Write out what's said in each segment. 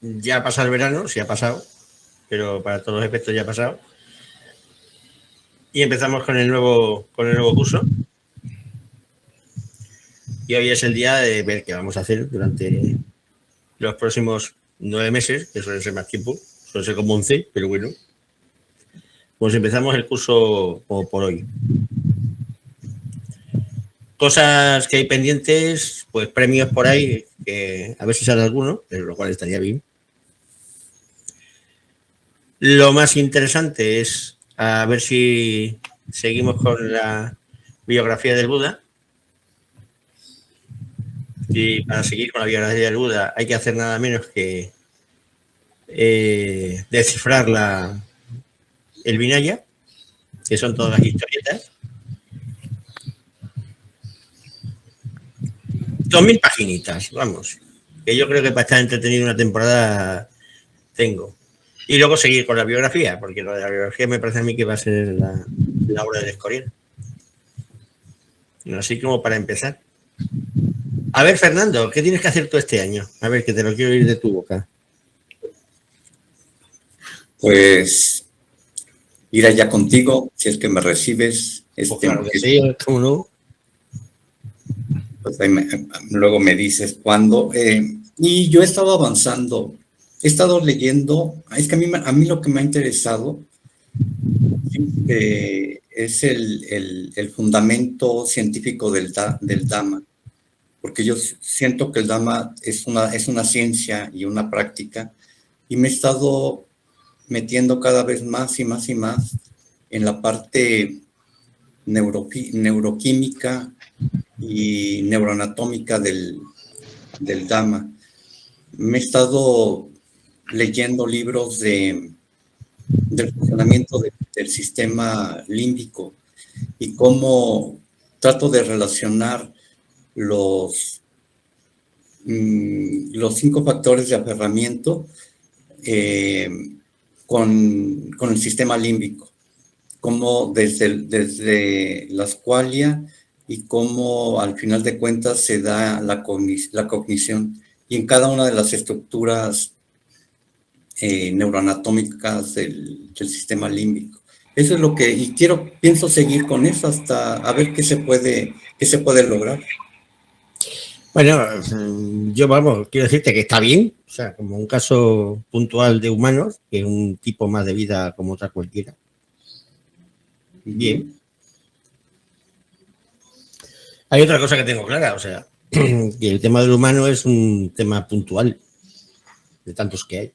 ya ha pasado el verano, sí ha pasado, pero para todos los efectos ya ha pasado. Y empezamos con el nuevo curso. Y hoy es el día de ver qué vamos a hacer durante los próximos 9 meses, que suelen ser más tiempo, suelen ser como 11, pero bueno. Pues empezamos el curso por hoy. Cosas que hay pendientes, pues premios por ahí, que a ver si sale alguno, pero lo cual estaría bien. Lo más interesante es a ver si seguimos con la biografía del Buda. Y para seguir con la biografía del Buda hay que hacer nada menos que descifrar el Vinaya, que son todas las historietas. 2000 paginitas, vamos. Que yo creo que para estar entretenido una temporada tengo. Y luego seguir con la biografía, porque lo de la biografía me parece a mí que va a ser la obra del Escorial. Así como para empezar. A ver, Fernando, ¿qué tienes que hacer tú este año? A ver, que te lo quiero oír de tu boca. Pues ir allá contigo, si es que me recibes. Pues claro que sí, ¿cómo no? Pues luego me dices cuándo. Y yo he estado avanzando, he estado leyendo. Es que a mí lo que me ha interesado es el fundamento científico del Dhamma, porque yo siento que el Dhamma es una ciencia y una práctica, y me he estado metiendo cada vez más y más y más en la parte neuroquímica y neuroanatómica del Dhamma. Me he estado leyendo libros del funcionamiento del sistema límbico y cómo trato de relacionar los 5 factores de aferramiento con el sistema límbico, como desde la squalia y cómo al final de cuentas se da la cognición, y en cada una de las estructuras neuroanatómicas del sistema límbico. Eso es lo que, y pienso seguir con eso hasta a ver qué se puede lograr. Bueno, yo quiero decirte que está bien, o sea, como un caso puntual de humanos, que es un tipo más de vida como otra cualquiera. Bien. Hay otra cosa que tengo clara, o sea, que el tema del humano es un tema puntual, de tantos que hay.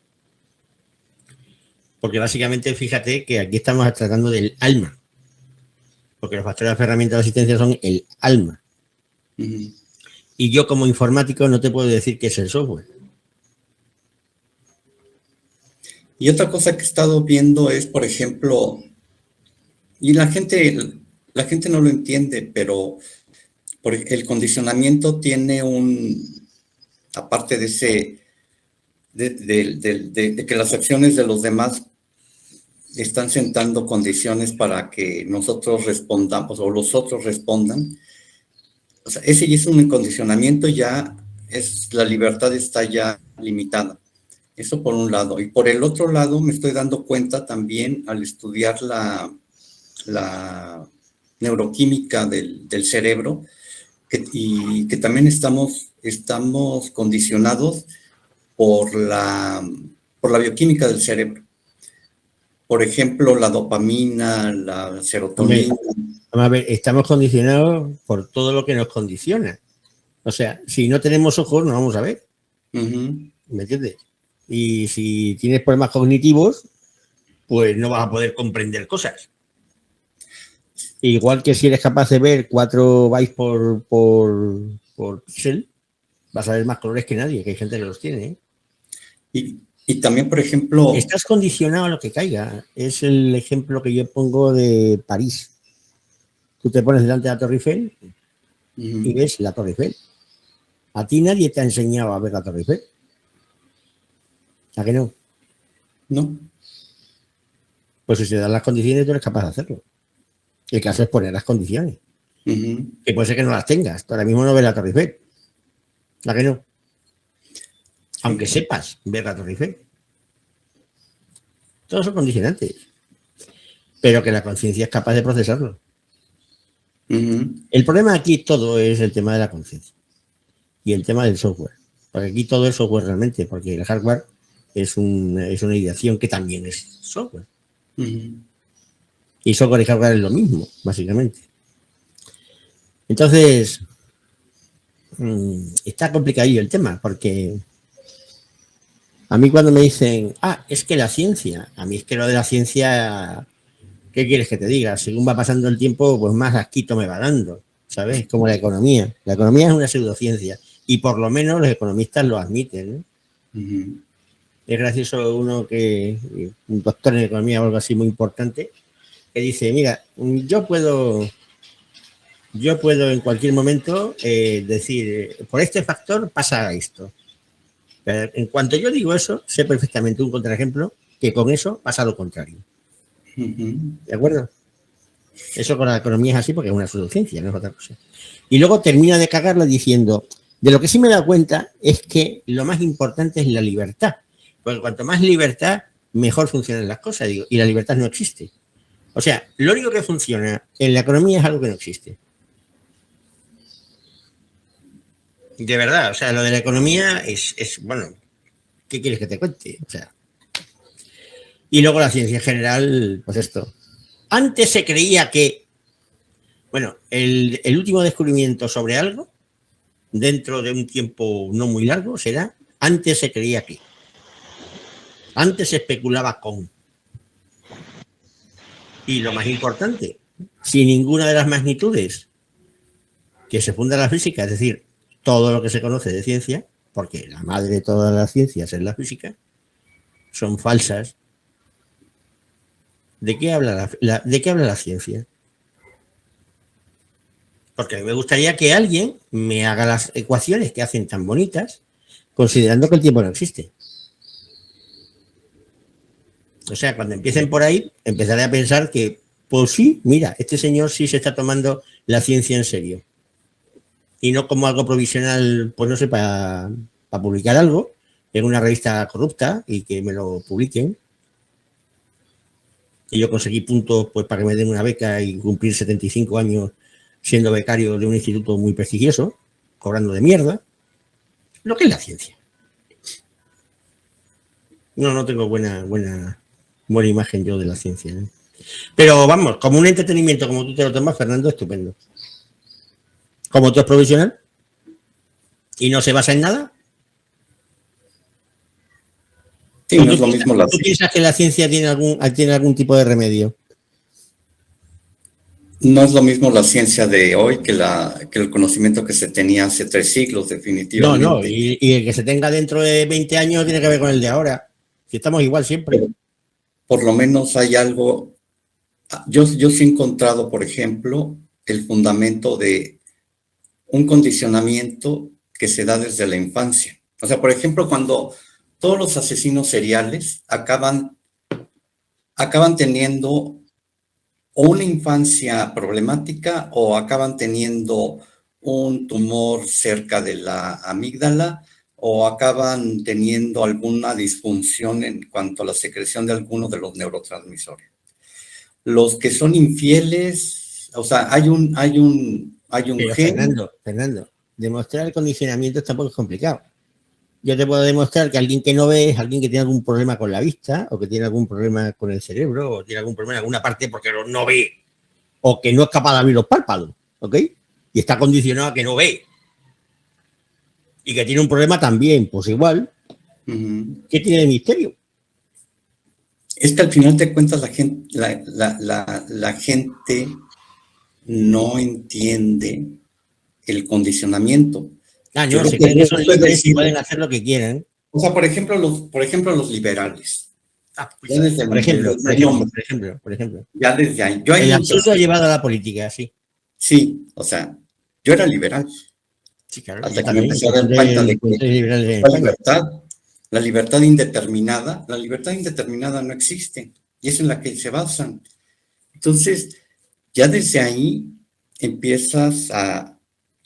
Porque básicamente, fíjate que aquí estamos tratando del alma, porque los factores de herramientas de asistencia son el alma. Y yo como informático no te puedo decir qué es el software. Y otra cosa que he estado viendo es, por ejemplo, y la gente no lo entiende, pero el condicionamiento tiene aparte de que las acciones de los demás están sentando condiciones para que nosotros respondamos o los otros respondan. O sea, ese ya es un condicionamiento, la libertad está ya limitada. Eso por un lado. Y por el otro lado me estoy dando cuenta también al estudiar la neuroquímica del cerebro, y que también estamos condicionados por la bioquímica del cerebro. Por ejemplo, la dopamina, la serotonina. Vamos a ver, estamos condicionados por todo lo que nos condiciona. O sea, si no tenemos ojos, no vamos a ver. ¿Me entiendes? Y si tienes problemas cognitivos, pues no vas a poder comprender cosas. Igual que si eres capaz de ver 4 bytes por píxel, vas a ver más colores que nadie, que hay gente que los tiene. Y también, por ejemplo... Estás condicionado a lo que caiga. Es el ejemplo que yo pongo de París. Tú te pones delante de la Torre Eiffel y ves la Torre Eiffel. A ti nadie te ha enseñado a ver la Torre Eiffel. ¿A que no? No. Pues si se dan las condiciones, tú eres capaz de hacerlo. El caso es poner las condiciones. Que puede ser que no las tengas. Tú ahora mismo no ves la Torre Eiffel. ¿A que no? aunque sepas ver la Torre Eiffel. Todos son condicionantes, pero que la conciencia es capaz de procesarlo. El problema aquí todo es el tema de la conciencia y el tema del software. Porque aquí todo es software realmente, porque el hardware es una ideación que también es software. Y software y hardware es lo mismo, básicamente. Entonces, está complicadillo el tema, porque a mí cuando me dicen, es que la ciencia, a mí es que lo de la ciencia, ¿qué quieres que te diga? Según va pasando el tiempo, pues más asquito me va dando, ¿sabes? Como la economía. La economía es una pseudociencia y por lo menos los economistas lo admiten, ¿no? Es gracioso un doctor en economía o algo así muy importante, que dice, mira, yo puedo en cualquier momento decir, por este factor pasa esto. Pero en cuanto yo digo eso, sé perfectamente un contraejemplo que con eso pasa lo contrario. ¿De acuerdo? Eso con la economía es así porque es una pseudociencia, no es otra cosa. Y luego termina de cagarla diciendo, de lo que sí me he dado cuenta es que lo más importante es la libertad. Porque cuanto más libertad, mejor funcionan las cosas. Digo, y la libertad no existe. O sea, lo único que funciona en la economía es algo que no existe. De verdad, o sea, lo de la economía es bueno, ¿qué quieres que te cuente? O sea, y luego la ciencia en general, pues esto. Antes se creía que, bueno, el último descubrimiento sobre algo, dentro de un tiempo no muy largo, será, antes se creía que. Antes se especulaba con. Y lo más importante, si ninguna de las magnitudes que se funda la física, es decir, todo lo que se conoce de ciencia, porque la madre de todas las ciencias es la física, son falsas. ¿De qué habla la ciencia? Porque a mí me gustaría que alguien me haga las ecuaciones que hacen tan bonitas, considerando que el tiempo no existe. O sea, cuando empiecen por ahí, empezaré a pensar que, pues sí, mira, este señor sí se está tomando la ciencia en serio. Y no como algo provisional, pues no sé, para publicar algo en una revista corrupta y que me lo publiquen. Y yo conseguí puntos pues para que me den una beca y cumplir 75 años siendo becario de un instituto muy prestigioso, cobrando de mierda. Lo que es la ciencia. No tengo buena imagen yo de la ciencia, ¿eh? Pero vamos, como un entretenimiento, como tú te lo tomas, Fernando, estupendo. Como tú es provisional y no se basa en nada. Sí, no es lo mismo la ciencia. ¿Tú piensas que la ciencia tiene algún tipo de remedio? No es lo mismo la ciencia de hoy que el conocimiento que se tenía hace 3 siglos, definitivamente. No, y el que se tenga dentro de 20 años tiene que ver con el de ahora. Si estamos igual siempre. Pero por lo menos hay algo. Yo sí he encontrado, por ejemplo, el fundamento de un condicionamiento que se da desde la infancia. O sea, por ejemplo, cuando todos los asesinos seriales acaban teniendo o una infancia problemática o acaban teniendo un tumor cerca de la amígdala o acaban teniendo alguna disfunción en cuanto a la secreción de alguno de los neurotransmisores. Los que son infieles, o sea, hay un Pero gen. Fernando, demostrar el condicionamiento tampoco es complicado. Yo te puedo demostrar que alguien que no ve es alguien que tiene algún problema con la vista, o que tiene algún problema con el cerebro, o tiene algún problema en alguna parte porque no ve, o que no es capaz de abrir los párpados, ¿ok? Y está condicionado a que no ve. Y que tiene un problema también, pues igual. ¿Qué tiene de misterio? Es que al final de cuentas la gente no entiende el condicionamiento. No, se creen que son libres y pueden hacer lo que quieran. O sea, por ejemplo, los liberales. Pues, por ejemplo. Ya desde ahí. El absurdo ha llevado a la política, sí. Sí, o sea, yo era liberal. Sí, claro. Hasta que me empecé a dar cuenta de que la libertad indeterminada no existe. Y es en la que se basan. Entonces, ya desde ahí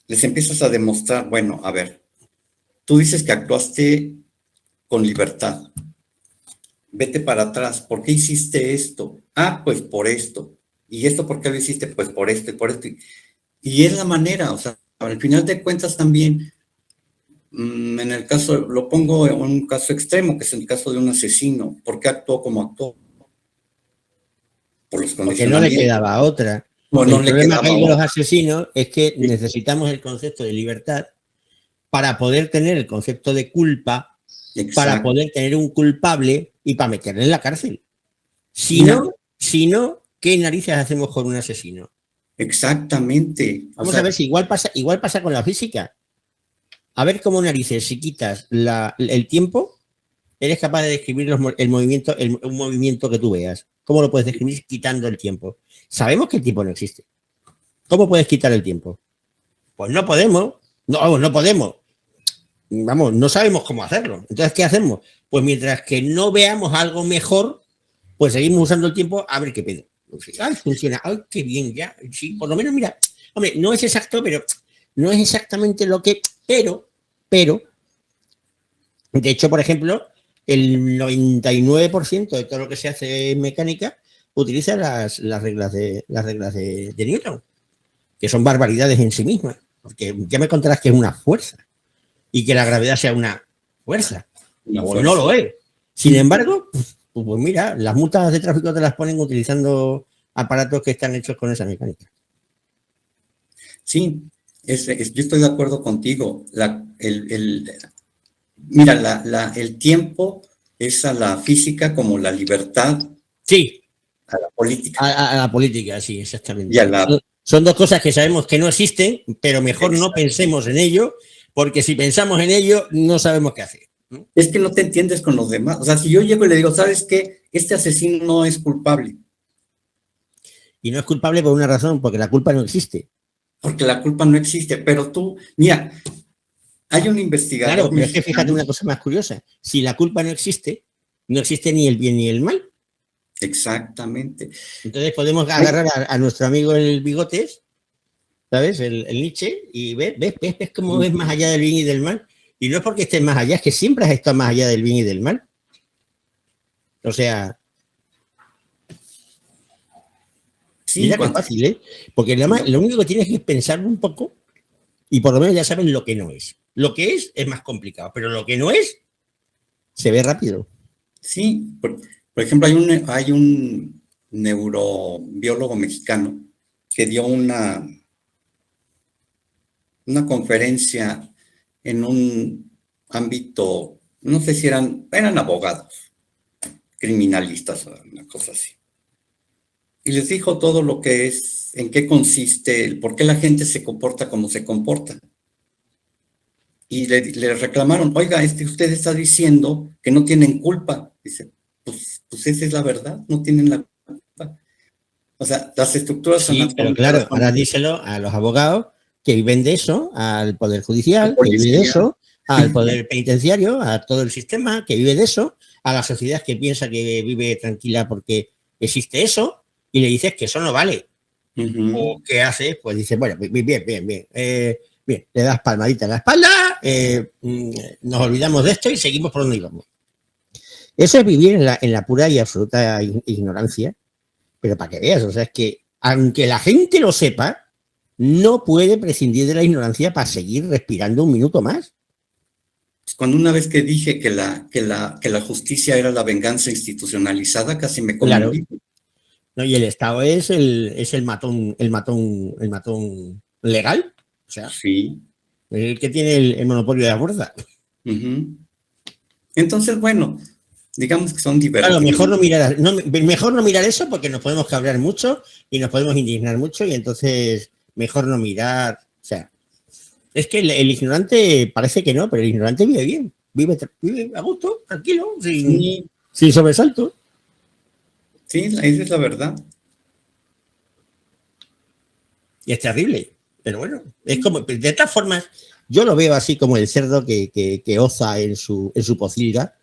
les empiezas a demostrar, bueno, a ver, tú dices que actuaste con libertad. Vete para atrás. ¿Por qué hiciste esto? Ah, pues por esto. ¿Y esto por qué lo hiciste? Pues por esto y por esto. Y es la manera, o sea, al final de cuentas también, en el caso, lo pongo en un caso extremo, que es el caso de un asesino. ¿Por qué actuó como actuó? Por los Porque no le condicionamientos. quedaba otra. No El le problema que quedaba hay con los otra. asesinos es que necesitamos el concepto de libertad para poder tener el concepto de culpa, para Exacto. poder tener un culpable y para meterle en la cárcel. Si Mira, no, ¿qué narices hacemos con un asesino? exactamente. O Vamos a sea, ver si igual pasa con la física. A ver cómo narices, si quitas el tiempo, eres capaz de describir el movimiento, un movimiento que tú veas. ¿Cómo lo puedes describir quitando el tiempo? Sabemos que el tiempo no existe. ¿Cómo puedes quitar el tiempo? Pues no podemos. No podemos. Vamos, no sabemos cómo hacerlo. Entonces, ¿qué hacemos? Pues mientras que no veamos algo mejor, pues seguimos usando el tiempo a ver qué pedo. Ay, funciona. Ay, qué bien, ya. Sí, por lo menos, mira, hombre, no es exacto, pero no es exactamente lo que. Pero, de hecho, por ejemplo, el 99% de todo lo que se hace en mecánica utiliza las reglas de Newton, que son barbaridades en sí mismas. Porque ya me contarás que es una fuerza y que la gravedad sea una fuerza. una O no fuerza. lo es. Sin embargo, pues mira, las multas de tráfico te las ponen utilizando aparatos que están hechos con esa mecánica. Sí, yo estoy de acuerdo contigo. Mira, el tiempo es a la física como la libertad Sí, a la política. a la política, sí, Y a exactamente. la... Son dos cosas que sabemos que no existen, pero mejor no Exacto. pensemos en ello, porque si pensamos en ello, no sabemos qué hacer. ¿No? Es que no te entiendes con los demás. O sea, si yo llego y le digo, ¿sabes qué? Este asesino no es culpable, Y no es culpable por una razón, porque la culpa no existe. porque la culpa no existe. Pero tú, mira, hay un Claro, investigador pero es que fíjate mexicano. una cosa más curiosa. Si la culpa no existe ni el bien ni el mal. Exactamente. Entonces podemos Ay, agarrar a nuestro amigo el Bigotes, ¿sabes? El Nietzsche, y ves cómo ves más allá del bien y del mal. Y no es porque estés más allá, es que siempre has estado más allá del bien y del mal. O sea, sí, mira qué fácil, ¿eh? Porque lo único que tienes que es pensar un poco y por lo menos ya sabes lo que no es. Lo que es más complicado, pero lo que no es se ve rápido. sí, por ejemplo, hay un neurobiólogo mexicano que dio una conferencia en un ámbito, no sé si eran abogados, criminalistas o una cosa así. Y les dijo todo lo que es, en qué consiste, por qué la gente se comporta como se comporta. Y le reclamaron, oiga, usted está diciendo que no tienen culpa. Dice, pues esa es la verdad, no tienen la culpa. O sea, las estructuras Sí, pero anatómicas claro, ahora son díselo a los abogados que viven de eso, al Poder de Judicial, que vive de policía. eso, al Poder Penitenciario, a todo el sistema que vive de eso, a la sociedad que piensa que vive tranquila porque existe eso, y le dices que eso no vale. ¿O qué haces? Pues dices, bueno, bien. Bien, le das palmadita en la espalda, nos olvidamos de esto y seguimos por donde íbamos. Eso es vivir en la pura y absoluta ignorancia, pero para que veas, o sea, es que aunque la gente lo sepa, no puede prescindir de la ignorancia para seguir respirando un minuto más. Cuando una vez que dije que la justicia era la venganza institucionalizada, casi me Claro, conmoví. ¿no? Y el Estado es el matón legal, o sea, Sí. el que tiene el monopolio de la fuerza. Uh-huh. Entonces, bueno, digamos que son Claro, divertimentos. mejor no mirar eso porque nos podemos cabrear mucho y nos podemos indignar mucho y entonces mejor no mirar. O sea, es que el ignorante parece que no, pero el ignorante vive bien, vive a gusto, tranquilo, Sí, sin sobresalto. sí, esa es la verdad. Y es terrible. Pero bueno, es como, de todas formas, yo lo veo así como el cerdo que oza en su pocilga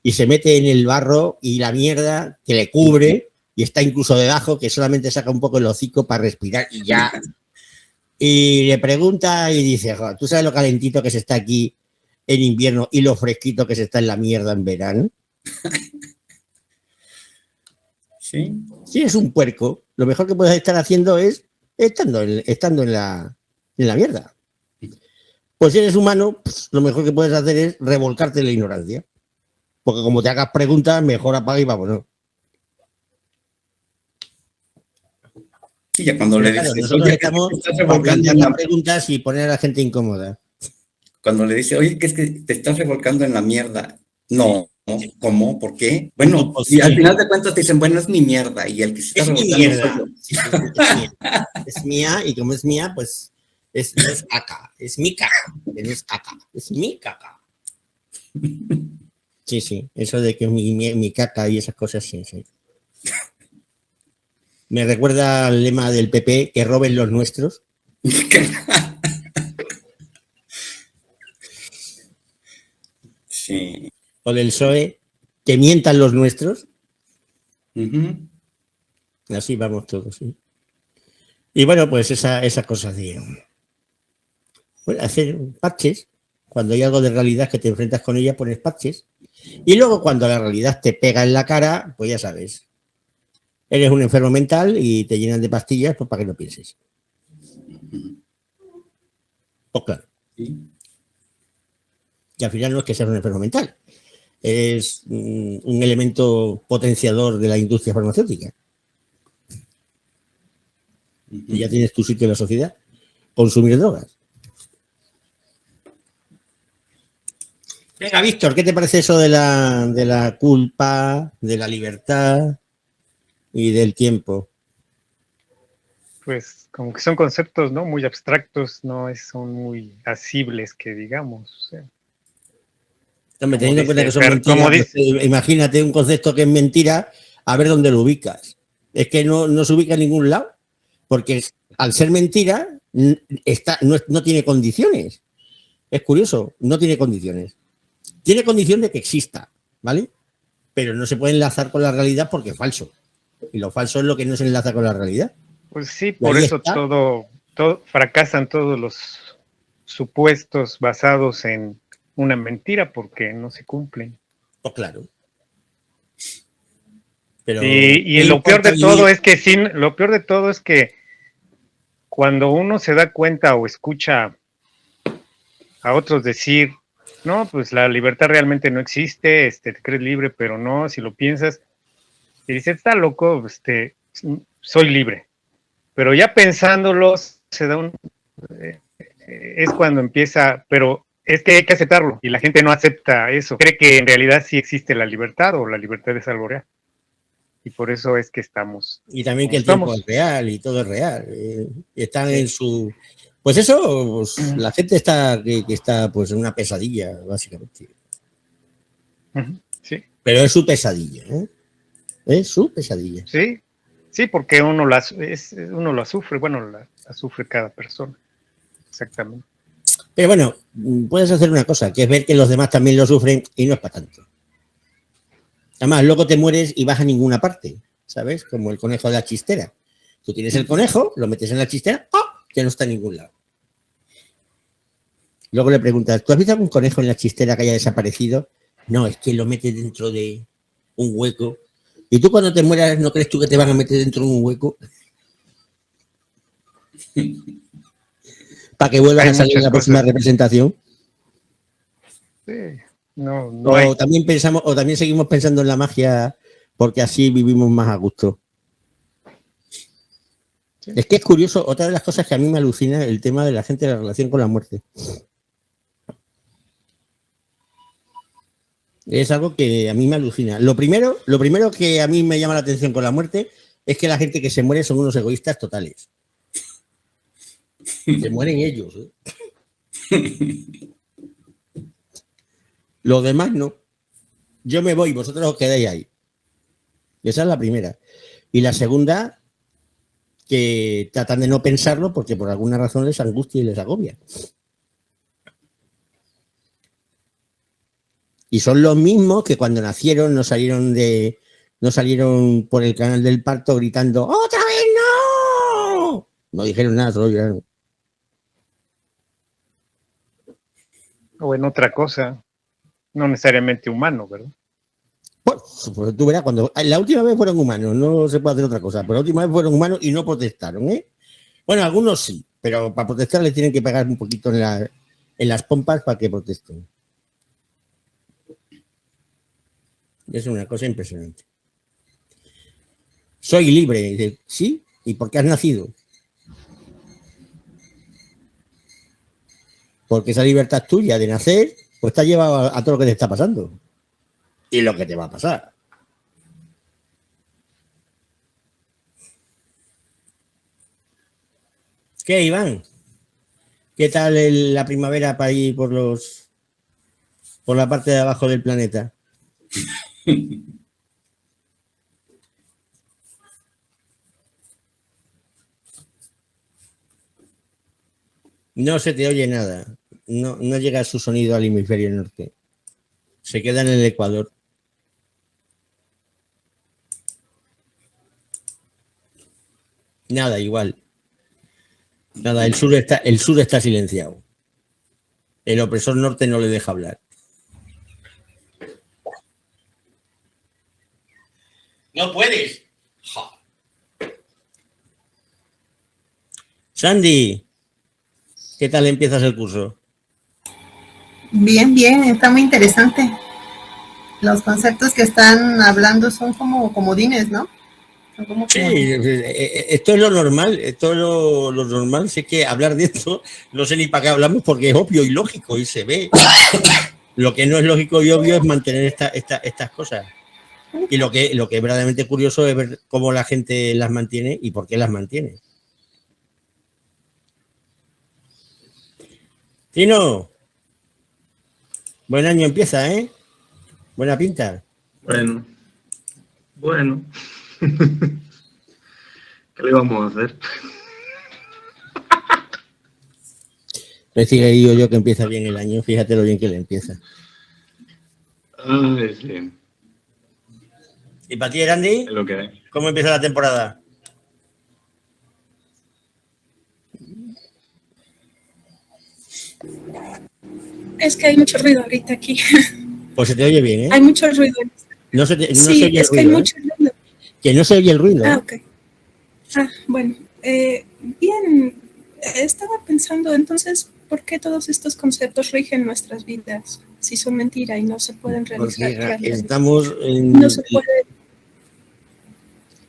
y se mete en el barro y la mierda que le cubre y está incluso debajo, que solamente saca un poco el hocico para respirar y ya. Y le pregunta y dice, tú sabes lo calentito que se está aquí en invierno y lo fresquito que se está en la mierda en verano. Sí. Si eres un puerco, lo mejor que puedes estar haciendo es estando en la mierda. Pues si eres humano, pues, lo mejor que puedes hacer es revolcarte en la ignorancia. Porque como te hagas preguntas, mejor apaga y vámonos. Sí, ya cuando Pero le claro, dices, nosotros oye, que estamos te estás para revolcando plantear en las la... preguntas y poner a la gente incómoda. Cuando le dice, oye, que es que te estás revolcando en la mierda. Sí. No, ¿cómo? ¿Por qué? ¿Cómo es Bueno, y al posible? final de cuentas te dicen, bueno, es mi mierda, y el que se está Es mi revolcando soy mierda. yo. Sí, es mía. Es mía y como es mía, pues no es caca. Es mi caca. Que no es caca. Es mi caca. Sí, sí. Eso de que mi caca y esas cosas, sí, sí. Me recuerda al lema del PP, que roben los nuestros. Sí. O del PSOE, que mientan los nuestros. Ujú. Así vamos todos, sí. Y bueno, pues esa cosa de bueno, hacer parches. Cuando hay algo de realidad que te enfrentas con ella, pones parches. Y luego cuando la realidad te pega en la cara, pues ya sabes, eres un enfermo mental y te llenan de pastillas pues para que no pienses. Pues claro, Sí. que al final no es que seas un enfermo mental, es un elemento potenciador de la industria farmacéutica. Y ya Ujú. tienes tu sitio en la sociedad, consumir drogas. Venga, Víctor, ¿qué te parece eso de la culpa, de la libertad y del tiempo? Pues como que son conceptos, ¿no? Muy abstractos, son muy asibles, que digamos. O sea, Hombre, como teniendo en cuenta dice que son Fer, como mentiras, pues, dice, imagínate un concepto que es mentira, a ver dónde lo ubicas. Es que no se ubica en ningún lado, porque al ser mentira, no tiene condiciones. Es curioso, no tiene condiciones. Tiene condición de que exista, ¿vale? Pero no se puede enlazar con la realidad porque es falso. Y lo falso es lo que no se enlaza con la realidad. pues sí, Y por ahí eso está, todo fracasan todos los supuestos basados en una mentira porque no se cumplen. pues claro. Pero, Y ¿qué lo peor importa de todo vivir? es que lo peor de todo es que cuando uno se da cuenta o escucha a otros decir, no, pues la libertad realmente no existe, te crees libre, pero no, si lo piensas, y dices, está loco, soy libre. Pero ya pensándolo, se da es cuando empieza, pero es que hay que aceptarlo, y la gente no acepta eso, cree que en realidad sí existe la libertad o la libertad es algo real, y por eso es que estamos Y también que como el tiempo es estamos. real y todo es real. Están en Sí. su... Pues eso, pues, la gente está que está pues en una pesadilla, básicamente. Sí, Pero es su pesadilla, ¿eh? Es su pesadilla. sí, sí, porque uno la sufre, bueno, la sufre cada persona, exactamente. Pero bueno, puedes hacer una cosa, que es ver que los demás también lo sufren y no es para tanto. Además, luego te mueres y vas a ninguna parte, ¿sabes? Como el conejo de la chistera. Tú tienes el conejo, lo metes en la chistera, ¡oh! Ya no está en ningún lado. Luego le preguntas, ¿tú has visto algún conejo en la chistera que haya desaparecido? No, es que lo metes dentro de un hueco. ¿Y tú cuando te mueras no crees tú que te van a meter dentro de un hueco para que vuelvas Hay a salir en muchas la próxima cosas, representación? sí, no hay. O también pensamos, o también seguimos pensando en la magia porque así vivimos más a gusto. Sí. Es que es curioso, otra de las cosas que a mí me alucina el tema de la gente de la relación con la muerte. Es algo que a mí me alucina. Lo primero que a mí me llama la atención con la muerte es que la gente que se muere son unos egoístas totales. Se mueren ellos. ¿Eh? Los demás no. Yo me voy, vosotros os quedáis ahí. Esa es la primera. Y la segunda, que tratan de no pensarlo porque por alguna razón les angustia y les agobia. Y son los mismos que cuando nacieron no salieron por el canal del parto gritando ¡otra vez no! No dijeron nada, solo lloraron. O en otra cosa, no necesariamente humano, ¿verdad? Pues tú verás, cuando la última vez fueron humanos, no se puede hacer otra cosa, pero la última vez fueron humanos y no protestaron, ¿eh? Bueno, algunos sí, pero para protestar les tienen que pagar un poquito en las pompas para que protesten. Es una cosa impresionante. Soy libre. Dice, ¿sí? ¿Y por qué has nacido? Porque esa libertad tuya de nacer, pues te ha llevado a todo lo que te está pasando. Y lo que te va a pasar. ¿Qué, Iván? ¿Qué tal la primavera para ir por la parte de abajo del planeta? No se te oye nada. No llega su sonido al hemisferio norte. Se queda en el Ecuador. Nada, igual. Nada, el sur está silenciado. El opresor norte no le deja hablar. No puedes. Ja. Sandy, ¿qué tal empiezas el curso? Bien, bien, está muy interesante. Los conceptos que están hablando son como comodines, ¿no? Son como Sí, comodines. esto es lo normal, esto es lo normal, sé que hablar de esto, no sé ni para qué hablamos porque es obvio y lógico y se ve. Lo que no es lógico y obvio es mantener estas cosas. Y lo que es verdaderamente curioso es ver cómo la gente las mantiene y por qué las mantiene. Tino, buen año empieza, ¿eh? Buena pinta. Bueno. ¿Qué le vamos a hacer? Decía yo que empieza bien el año, fíjate lo bien que le empieza. Ay, sí. ¿Y para ti, Randy? Es lo que hay. ¿Cómo empieza la temporada? Es que hay mucho ruido ahorita aquí. Pues se te oye bien, ¿eh? Hay mucho ruido. No se Sí, oye el es que hay ruido, mucho ruido. Que no se oye el ruido. Ah, ok. Bueno. Bien, estaba pensando entonces, ¿por qué todos estos conceptos rigen nuestras vidas? Si son mentira y no se pueden realizar. Porque estamos en... No se puede.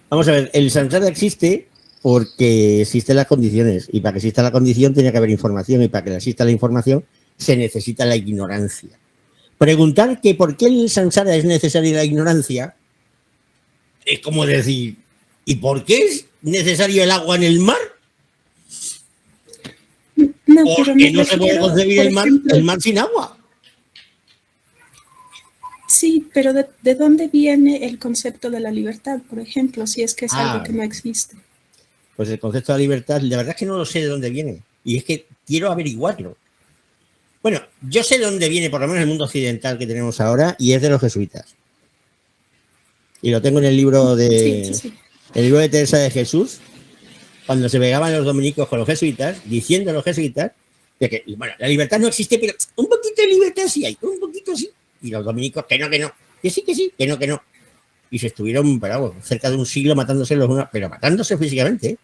Vamos a ver, el samsara existe porque existen las condiciones y para que exista la condición tiene que haber información y para que exista la información se necesita la ignorancia. Preguntar que por qué el samsara es necesaria la ignorancia es como decir, ¿y por qué es necesario el agua en el mar? No, porque no se puede concebir el mar sin agua. Sí, pero ¿de dónde viene el concepto de la libertad, por ejemplo, si es que es algo que no existe? Pues el concepto de la libertad, la verdad es que no lo sé de dónde viene. Y es que quiero averiguarlo. Bueno, yo sé de dónde viene, por lo menos en el mundo occidental que tenemos ahora, y es de los jesuitas. Y lo tengo en el libro de el libro de Teresa de Jesús, cuando se pegaban los dominicos con los jesuitas, diciendo a los jesuitas de que, bueno, la libertad no existe, pero un poquito de libertad sí hay, un poquito sí. Y los dominicos, que no, que sí, que no. Y se estuvieron, pero, cerca de un siglo matándose los unos, pero matándose físicamente, ¿eh?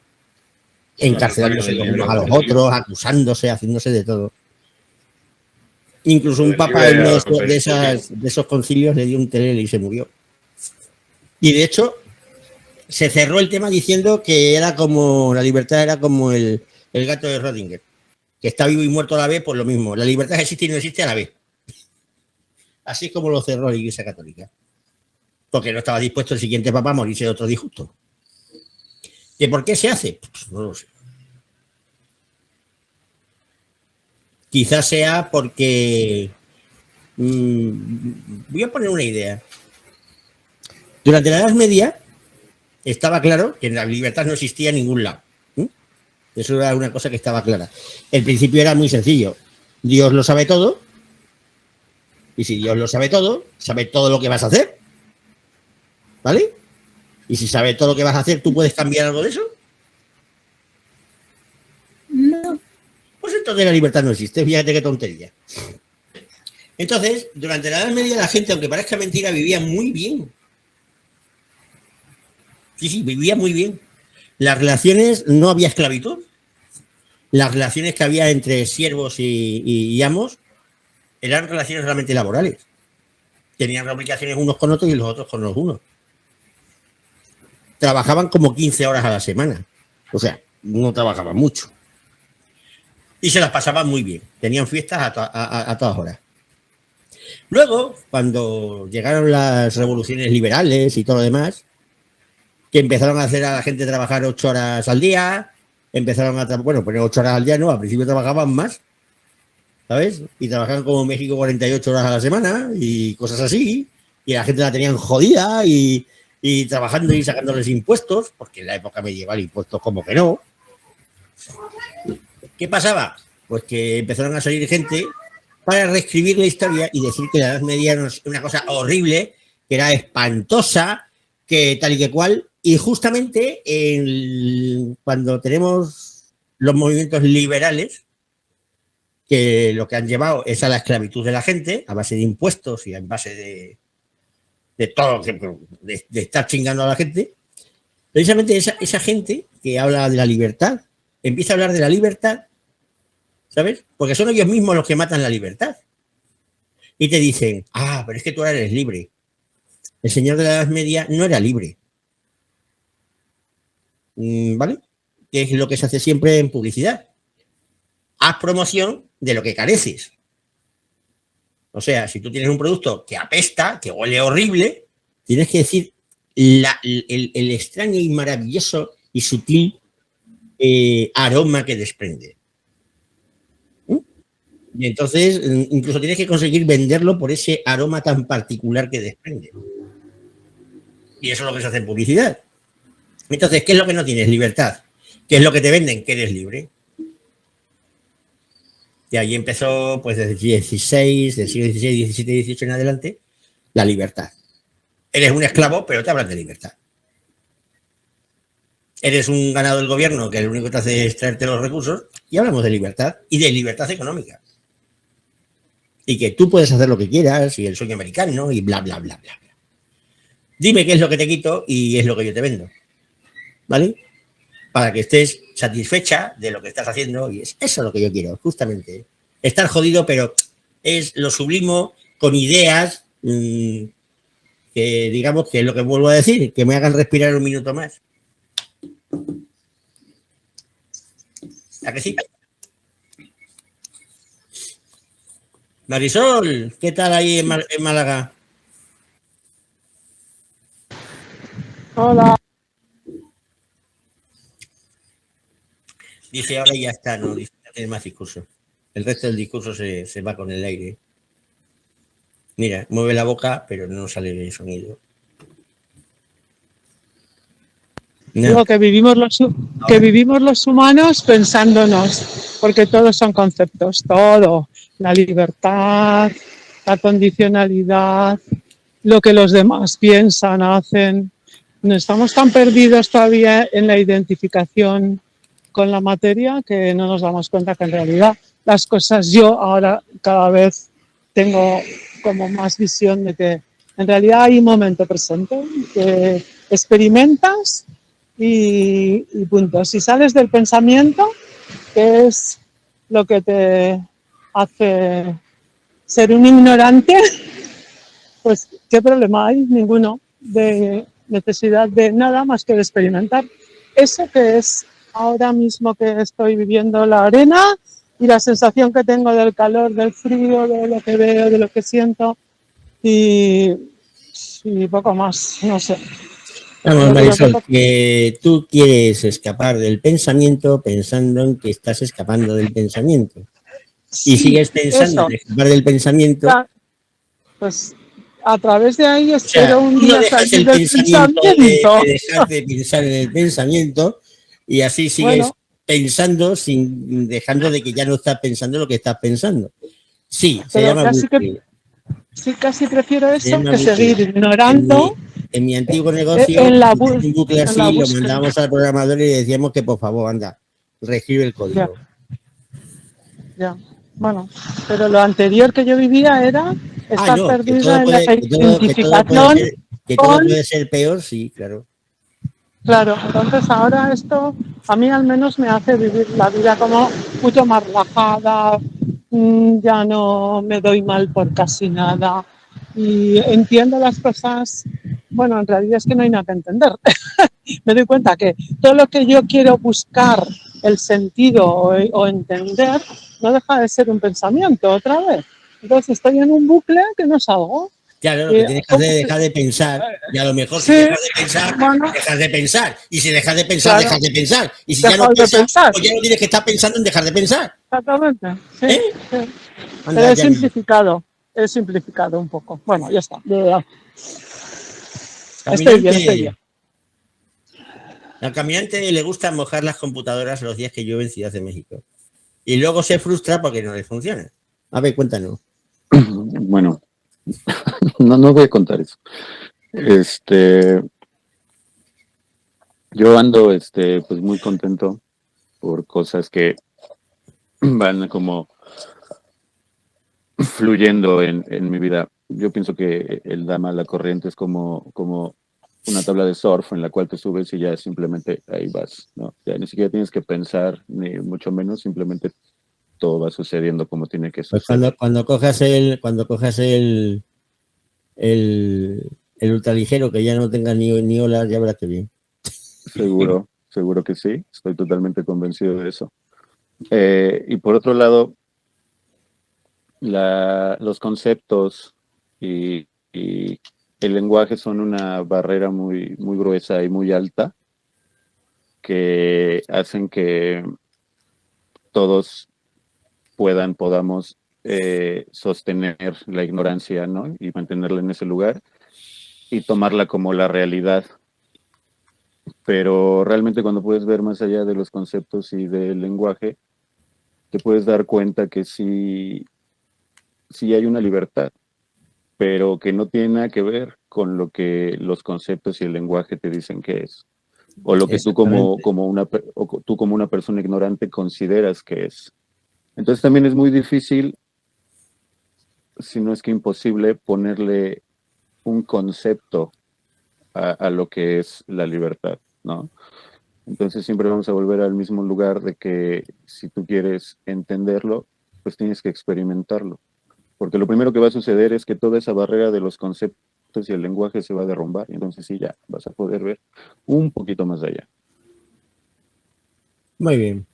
Encarcelándose los unos a los otros, acusándose, haciéndose de todo. Incluso un papa en uno de esos concilios le dio un telele y se murió. Y de hecho, se cerró el tema diciendo que era como, la libertad era como el gato de Schrödinger, que está vivo y muerto a la vez, pues lo mismo. La libertad existe y no existe a la vez. Así es como lo cerró la Iglesia Católica. Porque no estaba dispuesto el siguiente papa a morirse de otro disgusto. ¿Que por qué se hace? Pues no lo sé. Quizás sea porque... voy a poner una idea. Durante la Edad Media estaba claro que la libertad no existía en ningún lado. Eso era una cosa que estaba clara. El principio era muy sencillo. Dios lo sabe todo. Y si Dios lo sabe todo lo que vas a hacer. ¿Vale? Y si sabe todo lo que vas a hacer, ¿tú puedes cambiar algo de eso? No. Pues entonces la libertad no existe. Fíjate qué tontería. Entonces, durante la Edad Media la gente, aunque parezca mentira, vivía muy bien. Sí, vivía muy bien. Las relaciones, no había esclavitud. Las relaciones que había entre siervos y amos eran relaciones realmente laborales. Tenían obligaciones unos con otros y los otros con los unos. Trabajaban como 15 horas a la semana. O sea, no trabajaban mucho. Y se las pasaban muy bien. Tenían fiestas a todas horas. Luego, cuando llegaron las revoluciones liberales y todo lo demás, que empezaron a hacer a la gente trabajar 8 horas al día, empezaron a poner 8 horas al día, no, al principio trabajaban más, ¿sabes? Y trabajaban como en México 48 horas a la semana y cosas así, y la gente la tenían jodida y trabajando y sacándoles impuestos, porque en la época medieval impuestos como que no. ¿Qué pasaba? Pues que empezaron a salir gente para reescribir la historia y decir que la Edad Media era una cosa horrible, que era espantosa, que tal y que cual. Y justamente cuando tenemos los movimientos liberales, que lo que han llevado es a la esclavitud de la gente, a base de impuestos y a base de todo, de estar chingando a la gente, precisamente esa gente que habla de la libertad, empieza a hablar de la libertad, ¿sabes? Porque son ellos mismos los que matan la libertad. Y te dicen, pero es que tú ahora eres libre. El señor de la Edad Media no era libre. ¿Vale? Que es lo que se hace siempre en publicidad. Haz promoción de lo que careces. O sea, si tú tienes un producto que apesta, que huele horrible, tienes que decir el extraño y maravilloso y sutil aroma que desprende. Y entonces, incluso tienes que conseguir venderlo por ese aroma tan particular que desprende. Y eso es lo que se hace en publicidad. Entonces, ¿qué es lo que no tienes? Libertad. ¿Qué es lo que te venden? Que eres libre. Y ahí empezó, pues, desde el del siglo XVI, XVII, XVIII en adelante, la libertad. Eres un esclavo, pero te hablan de libertad. Eres un ganado del gobierno que lo único que te hace es traerte los recursos y hablamos de libertad y de libertad económica. Y que tú puedes hacer lo que quieras y el sueño americano y bla, bla, bla, bla. Dime qué es lo que te quito y es lo que yo te vendo. ¿Vale? Para que estés satisfecha de lo que estás haciendo y eso es lo que yo quiero, justamente. Estar jodido, pero es lo sublimo con ideas que digamos que es lo que vuelvo a decir, que me hagan respirar un minuto más. ¿A que sí? Marisol, ¿qué tal ahí en Málaga? Hola. Dice, ahora ya está, no, dice, no tiene más discurso. El resto del discurso se va con el aire. Mira, mueve la boca, pero no sale el sonido. No. Digo que vivimos los humanos pensándonos, porque todos son conceptos, todo. La libertad, la condicionalidad, lo que los demás piensan, hacen. No estamos tan perdidos todavía en la identificación con la materia que no nos damos cuenta que en realidad las cosas, yo ahora cada vez tengo como más visión de que en realidad hay un momento presente que experimentas y punto. Si sales del pensamiento, que es lo que te hace ser un ignorante, pues ¿qué problema hay? Ninguno, de necesidad de nada más que de experimentar. Eso que es ahora mismo que estoy viviendo la arena y la sensación que tengo del calor, del frío, de lo que veo, de lo que siento y poco más, no sé. Vamos, Marisol, que tú quieres escapar del pensamiento pensando en que estás escapando del pensamiento. Sí, y sigues pensando en escapar del pensamiento. Pues a través de ahí espero un día salir del pensamiento. Dejar de pensar en el pensamiento y así sigues pensando dejando de que ya no estás pensando lo que estás pensando. Sí, se llama bucle. Sí, casi prefiero eso que seguir ignorando. En mi antiguo negocio, un bucle así lo mandábamos al programador y le decíamos que por favor, anda, reescribe el código. Ya. Bueno, pero lo anterior que yo vivía era estar No, perdida en la identificación que todo con... puede ser peor, sí, claro. Claro, entonces ahora esto a mí al menos me hace vivir la vida como mucho más relajada, ya no me doy mal por casi nada y entiendo las cosas. Bueno, en realidad es que no hay nada que entender. Me doy cuenta que todo lo que yo quiero buscar el sentido o entender no deja de ser un pensamiento otra vez. Entonces estoy en un bucle que no salgo. Claro, lo que tienes que hacer es dejar de pensar. Y a lo mejor si Sí, dejas de pensar, bueno, dejas de pensar. Y si dejas de pensar, claro, dejas de pensar. Y si ya no dejar de piensas, pensar. pues ya no tienes que estar pensando en dejar de pensar. Exactamente, sí, ¿Eh? sí. Pero Anda ya. he simplificado un poco. Bueno, ya está. Estoy bien, estoy bien. Caminante. Al caminante le gusta mojar las computadoras los días que llueve en Ciudad de México. Y luego se frustra porque no le funciona. A ver, cuéntanos. Bueno, no voy a contar eso. Yo ando, pues muy contento por cosas que van como fluyendo en mi vida. Yo pienso que el Dama, la corriente, es como una tabla de surf en la cual te subes y ya simplemente ahí vas, ¿no? Ya ni siquiera tienes que pensar, ni mucho menos, simplemente todo va sucediendo como tiene que Pues suceder. cuando cojas el ultraligero que ya no tenga ni olas, ya verás que bien. Seguro que sí, estoy totalmente convencido de eso. Y por otro lado, los conceptos y el lenguaje son una barrera muy gruesa y muy alta que hacen que todos podamos sostener la ignorancia, ¿no? Y mantenerla en ese lugar y tomarla como la realidad. Pero realmente cuando puedes ver más allá de los conceptos y del lenguaje, te puedes dar cuenta que sí hay una libertad, pero que no tiene nada que ver con lo que los conceptos y el lenguaje te dicen que es, o lo que tú Exactamente. tú como una persona ignorante consideras que es. Entonces también es muy difícil, si no es que imposible, ponerle un concepto a lo que es la libertad, ¿no? Entonces siempre vamos a volver al mismo lugar de que si tú quieres entenderlo, pues tienes que experimentarlo. Porque lo primero que va a suceder es que toda esa barrera de los conceptos y el lenguaje se va a derrumbar. Y entonces sí, ya vas a poder ver un poquito más allá. Muy bien.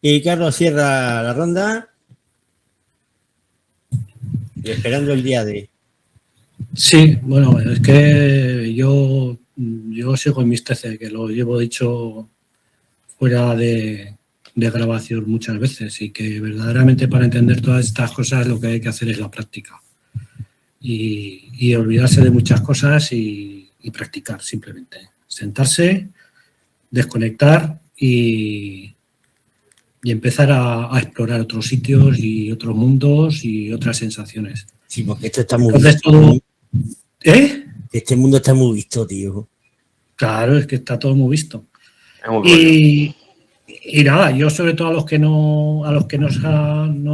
Y Carlos cierra la ronda y esperando el día de... Sí, bueno, es que yo sigo en mis 13, que lo llevo dicho fuera de grabación muchas veces y que verdaderamente para entender todas estas cosas lo que hay que hacer es la práctica y olvidarse de muchas cosas y practicar simplemente. Sentarse, desconectar y empezar a explorar otros sitios y otros mundos y otras sensaciones. Sí, porque esto está muy Entonces visto. todo... ¿Eh? Este mundo está muy visto, tío. Claro, es que está todo muy visto. Muy Y nada, yo sobre todo a los que no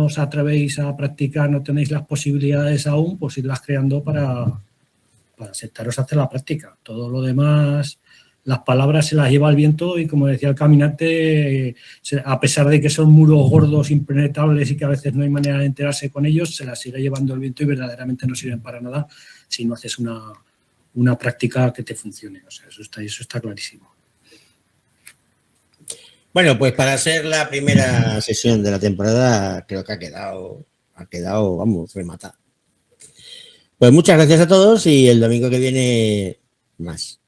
os atrevéis a practicar, no tenéis las posibilidades aún, pues irlas creando para sentaros a hacer la práctica. Todo lo demás, las palabras se las lleva el viento y como decía el caminante, a pesar de que son muros gordos, impenetrables y que a veces no hay manera de enterarse con ellos, se las sigue llevando el viento y verdaderamente no sirven para nada si no haces una práctica que te funcione. O sea, eso está clarísimo. Bueno, pues para ser la primera sesión de la temporada, creo que ha quedado, vamos, rematada. Pues muchas gracias a todos y el domingo que viene más.